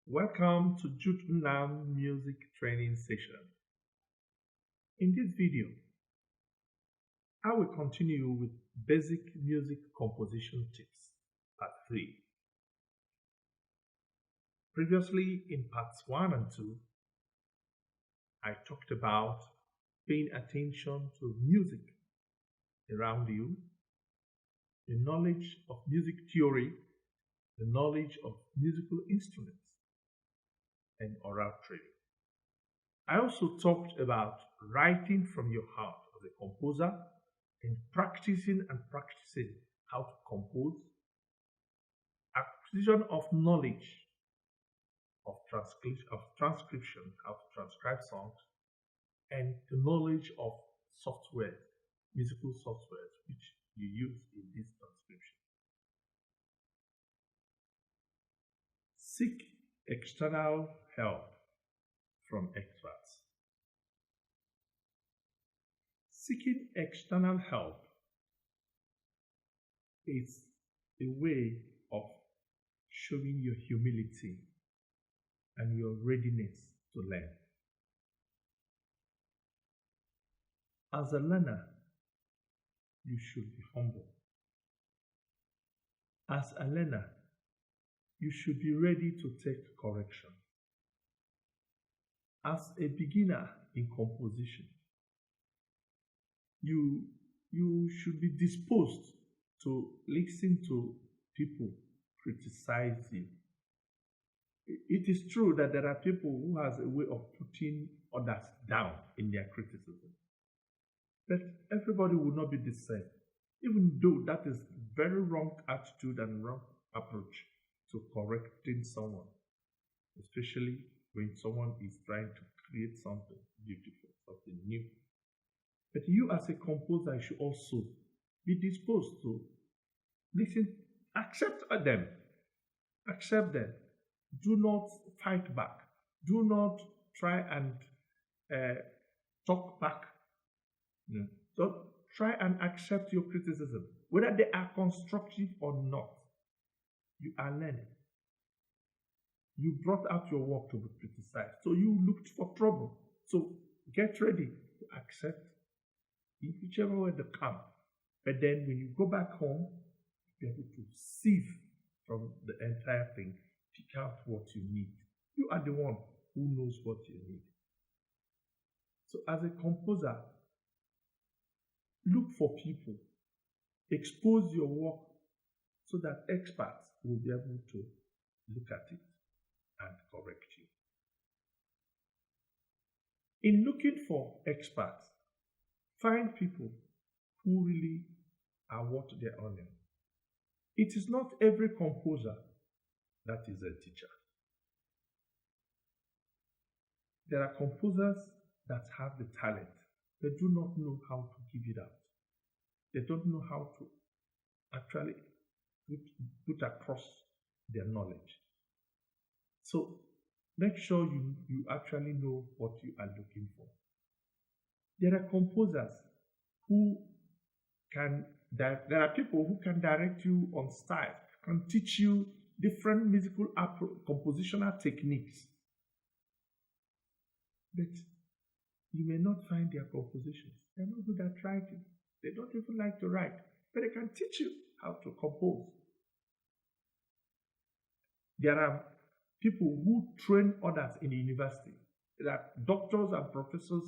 Welcome to Jude Nnam music training session. In this video, I will continue with basic music composition tips, part 3. Previously in parts 1 and 2, I talked about paying attention to music around you, the knowledge of music theory, the knowledge of musical instruments, and oral training. I also talked about writing from your heart as a composer and practicing how to compose, acquisition of knowledge of transcription, how to transcribe songs, and the knowledge of software, musical software, which you use in this transcription. Seek external help from experts. Seeking external help is a way of showing your humility and your readiness to learn. As a learner, you should be humble. As a learner, you should be ready to take correction. As a beginner in composition, you should be disposed to listen to people criticize you. It is true that there are people who has a way of putting others down in their criticism. But everybody will not be the same, even though that is very wrong attitude and wrong approach to correcting someone, especially when someone is trying to create something beautiful, something new. But you as a composer should also be disposed to listen, accept them. Do not fight back. Do not try and talk back. Don't try and accept your criticism, whether they are constructive or not. You are learning. You brought out your work to be criticized, so you looked for trouble. So get ready to accept in whichever way they come. But then when you go back home, you're able to sieve from the entire thing, pick out what you need. You are the one who knows what you need. So as a composer, look for people, expose your work so that experts will be able to look at it and correct you. In looking for experts, find people who really are what they're on. It is not every composer that is a teacher. There are composers that have the talent. They do not know how to give it out. They don't know how to actually put across their knowledge. So make sure you actually know what you are looking for. There are composers who there are people who can direct you on style, can teach you different musical compositional techniques. But you may not find their compositions. They're not good at writing. They don't even like to write, but they can teach you how to compose. There are people who train others in the university. There are doctors and professors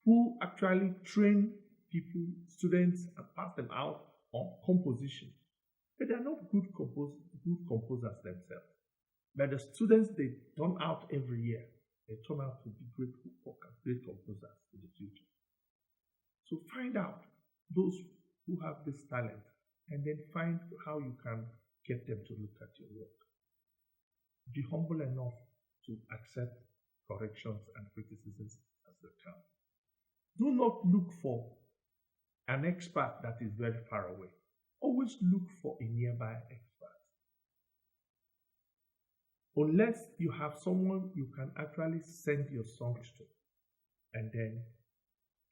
who actually train people, students, and pass them out on composition. But they are not good composers themselves. But the students they turn out every year, they turn out to be great composers in the future. So find out those who have this talent and then find how you can get them to look at your work. Be humble enough to accept corrections and criticisms as they come. Do not look for an expert that is very far away. Always look for a nearby expert. Unless you have someone you can actually send your songs to and then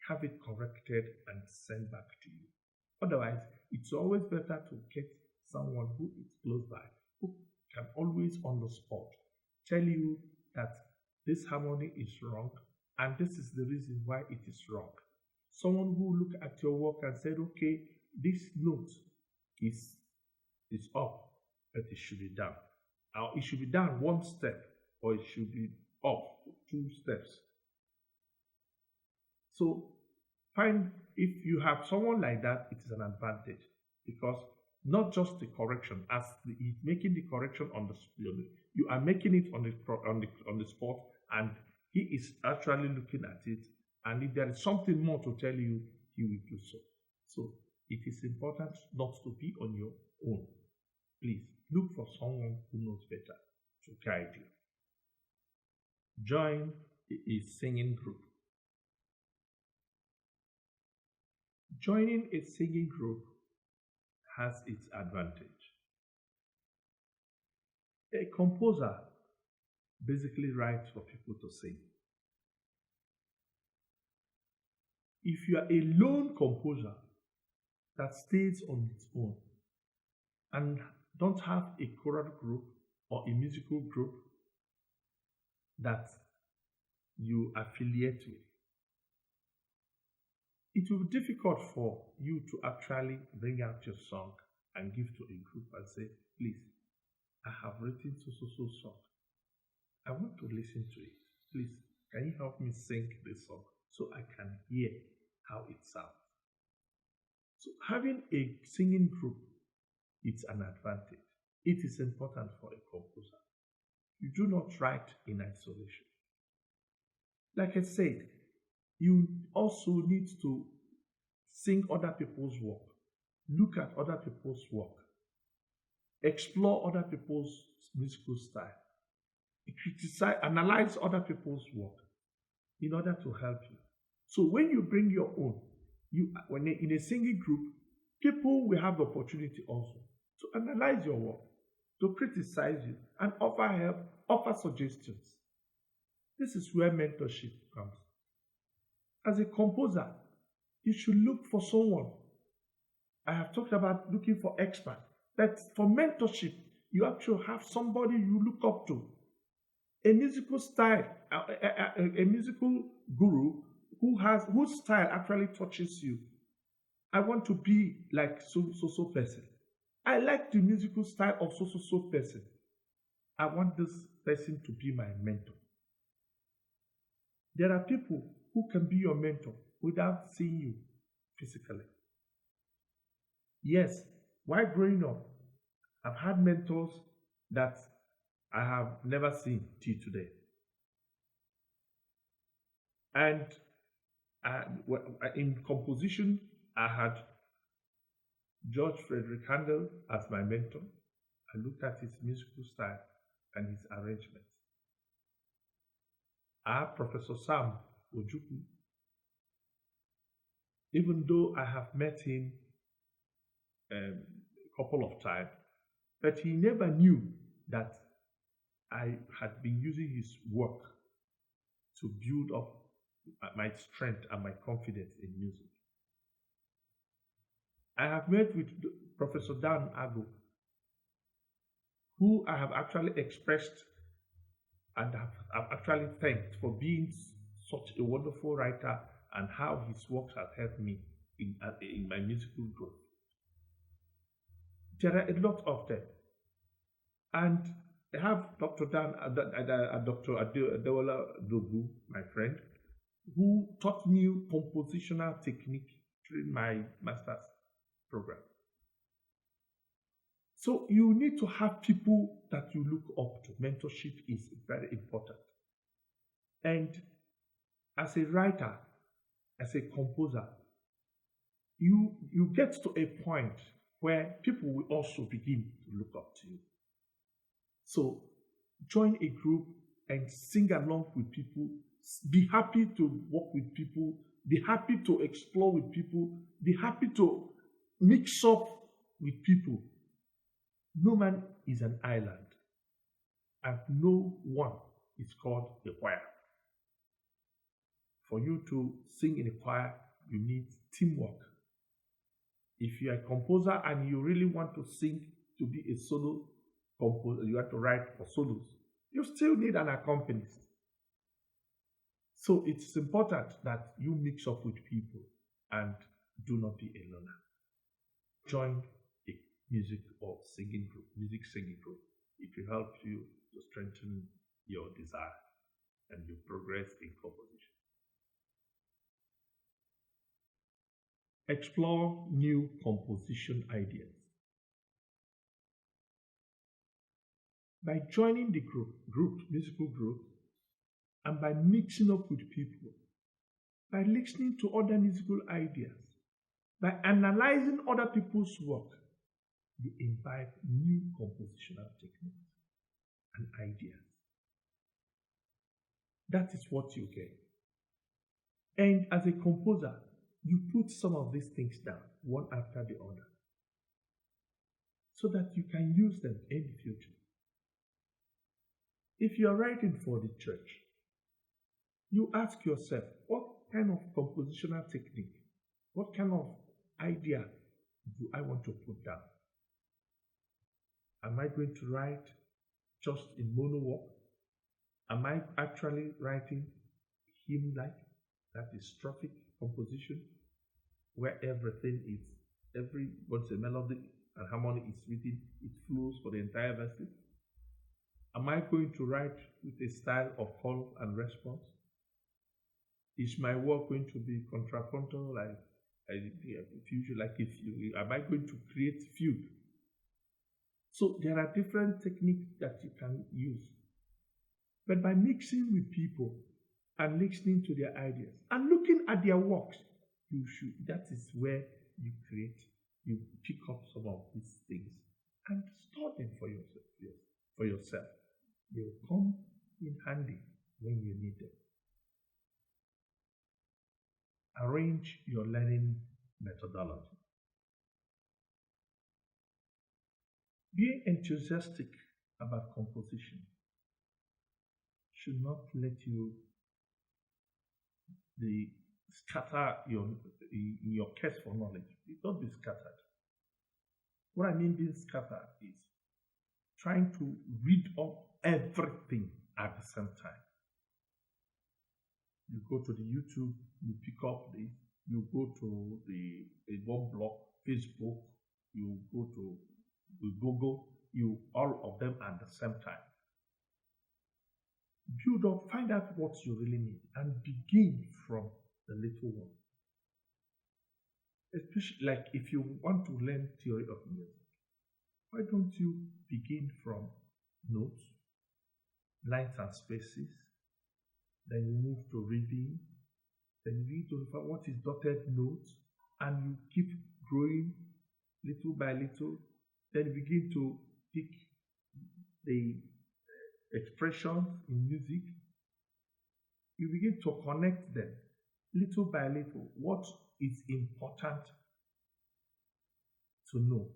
have it corrected and sent back to you. Otherwise, it's always better to get someone who is close by, who can always on the spot tell you that this harmony is wrong and this is the reason why it is wrong. Someone who look at your work and said, okay, this note is up, but it should be down. Or it should be down one step, or it should be up 2 steps. So find, if you have someone like that, it is an advantage, because not just the correction, as he's making the correction on the, you are making it on the spot, and he is actually looking at it, and if there is something more to tell you, he will do so. So it is important not to be on your own. Please look for someone who knows better to guide you. Join a singing group. Joining a singing group has its advantage. A composer basically writes for people to sing. If you are a lone composer that stays on its own and don't have a choral group or a musical group that you affiliate with, it will be difficult for you to actually bring out your song and give to a group and say, please, I have written so song. I want to listen to it. Please, can you help me sing this song so I can hear how it sounds? So having a singing group, it's an advantage. It is important for a composer. You do not write in isolation. Like I said, you also need to sing other people's work, look at other people's work, explore other people's musical style, criticize, analyze other people's work in order to help you. So when you bring your own, when in a singing group, people will have the opportunity also to analyze your work, to criticize you, and offer help, offer suggestions. This is where mentorship comes. As a composer, you should look for someone. I have talked about looking for experts, but for mentorship, you actually have somebody you look up to. A musical style, a musical guru whose style actually touches you. I want to be like so person. I like the musical style of so person. I want this person to be my mentor. There are people who can be your mentor without seeing you physically. Yes, while growing up, I've had mentors that I have never seen till today. And in composition, I had George Frederick Handel as my mentor. I looked at his musical style and his arrangements. I have Professor Sam Ojukwu. Even though I have met him a couple of times, but he never knew that I had been using his work to build up my strength and my confidence in music. I have met with Professor Dan Ago, who I have actually expressed and have actually thanked for being such a wonderful writer and how his works have helped me in my musical growth. There are a lot of them. And I have Dr. Dr. Adeola Dogu, my friend, who taught me compositional technique during my master's program. So you need to have people that you look up to. Mentorship is very important. And as a writer, as a composer, you get to a point where people will also begin to look up to you. So join a group and sing along with people. Be happy to work with people. Be happy to explore with people. Be happy to mix up with people. No man is an island, and no one is called a choir. For you to sing in a choir, you need teamwork. If you are a composer and you really want to sing to be a solo composer, you have to write for solos. You still need an accompanist. So it's important that you mix up with people and do not be a loner. Join a music or singing group, music singing group. It will help you to strengthen your desire and you progress in composition. Explore new composition ideas. By joining the musical group, and by mixing up with people, by listening to other musical ideas, by analyzing other people's work, you imbibe new compositional techniques and ideas. That is what you get. And as a composer, you put some of these things down, one after the other, so that you can use them in the future. If you are writing for the church, you ask yourself, what kind of compositional technique, what kind of idea do I want to put down? Am I going to write just in mono-work? Am I actually writing hymn-like, that is strophic composition, where everything is, once a melody and harmony is written, it flows for the entire verses? Am I going to write with a style of call and response? Is my work going to be contrapuntal, like fusion, am I going to create fugue? So there are different techniques that you can use. But by mixing with people and listening to their ideas and looking at their works, that is where you pick up some of these things and store them for yourself. They will come in handy when you need them. Arrange your learning methodology. Being enthusiastic about composition should not let you scatter your quest for knowledge. Don't be scattered. What I mean being scattered is trying to read up everything at the same time. You go to the YouTube, you pick up this, you go to the one blog, Facebook, you go to Google, all of them at the same time. Build up, find out what you really need, and begin from the little one. Especially like if you want to learn theory of music, why don't you begin from notes, lines and spaces, then you move to reading, then you begin to refer what is dotted notes, and you keep growing little by little. Then you begin to pick the expressions in music. You begin to connect them little by little. What is important to know?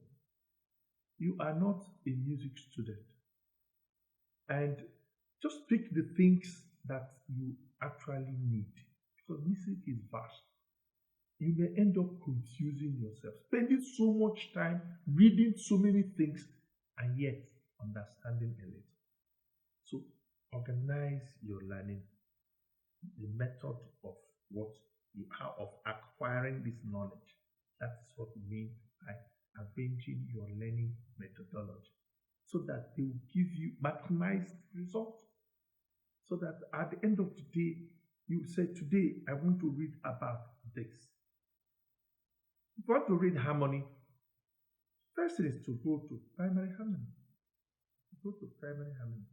You are not a music student, and just pick the things that you actually need, because music is vast. You may end up confusing yourself, spending so much time reading so many things and yet understanding a little. So organize your learning, the method of of acquiring this knowledge. That is what we mean by arranging your learning methodology, so that they will give you maximized results. So that at the end of the day, you say, today I want to read about this. If you want to read harmony, first thing is to go to primary harmony. Go to primary harmony.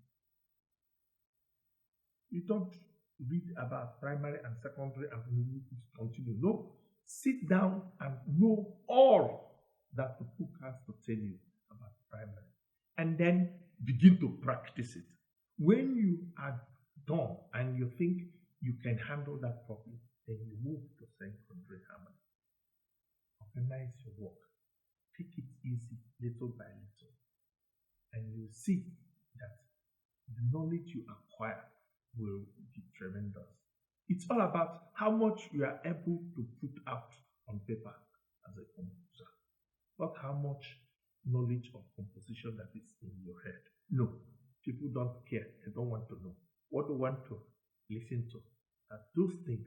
You don't read about primary and secondary and continue. No, sit down and know all that the book has to tell you about primary, and then begin to practice it. When you are done and you think you can handle that properly, then you move to secondary harmony. Organize your work. Take it easy, little by little, and you see that the knowledge you acquire will be tremendous. It's all about how much you are able to put out on paper as a composer, not how much knowledge of composition that is in your head. No, People don't care. They don't want to know. What they want to listen to are those things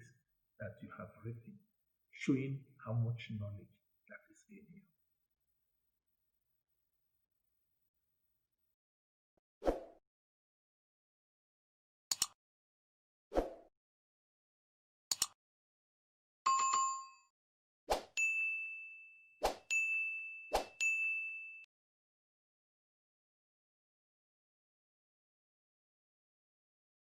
that you have written, showing how much knowledge that is in you.